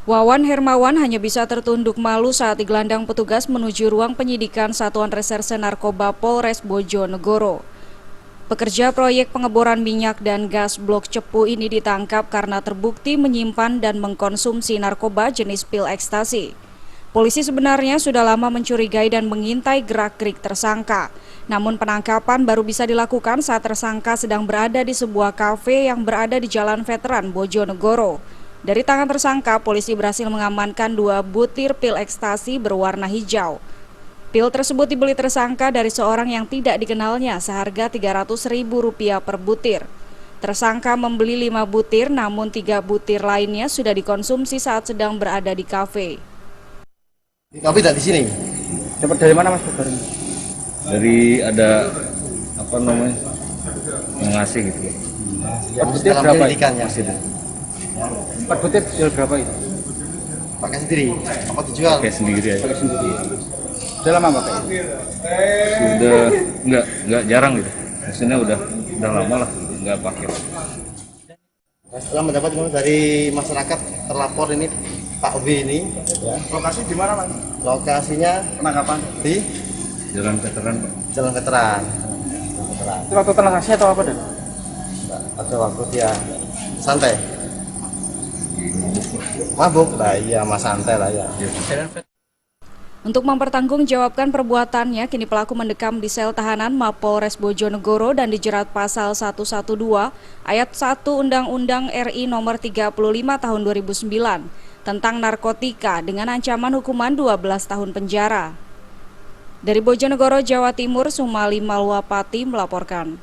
Wawan Hermawan hanya bisa tertunduk malu saat digelandang petugas menuju ruang penyidikan Satuan Reserse Narkoba Polres Bojonegoro. Pekerja proyek pengeboran minyak dan gas blok Cepu ini ditangkap karena terbukti menyimpan dan mengkonsumsi narkoba jenis pil ekstasi. Polisi sebenarnya sudah lama mencurigai dan mengintai gerak-gerik tersangka. Namun penangkapan baru bisa dilakukan saat tersangka sedang berada di sebuah kafe yang berada di Jalan Veteran Bojonegoro. Dari tangan tersangka, polisi berhasil mengamankan 2 butir pil ekstasi berwarna hijau. Pil tersebut dibeli tersangka dari seorang yang tidak dikenalnya seharga Rp300.000 per butir. Tersangka membeli 5 butir, namun 3 butir lainnya sudah dikonsumsi saat sedang berada di kafe. Tapi tidak di sini. Dapat dari mana Mas? Dari ada apa namanya yang ngasih gitu. Per butir berapa? Masih ada. Per butir jual berapa itu? Pakai sendiri. Apa dijual? Pakai sendiri aja. Pakai sendiri. Sudah lama pakai? Sudah enggak jarang gitu. Maksudnya udah lama lah enggak pakai. Setelah mendapat dari masyarakat terlapor ini Pak W ini, Ya. Lokasi di mana Mas? lokasinya Penangkapan? di Jalan Veteran, Pak. Jalan Veteran. Itu waktu transaksi atau apa dan? Ada waktu dia santai, mabuk lah, iya mas santai lah ya. Untuk mempertanggungjawabkan perbuatannya, kini pelaku mendekam di sel tahanan Mapolres Bojonegoro dan dijerat pasal 112 ayat 1 Undang-Undang RI nomor 35 tahun 2009 tentang narkotika dengan ancaman hukuman 12 tahun penjara. Dari Bojonegoro, Jawa Timur, Sumali Malwapati melaporkan.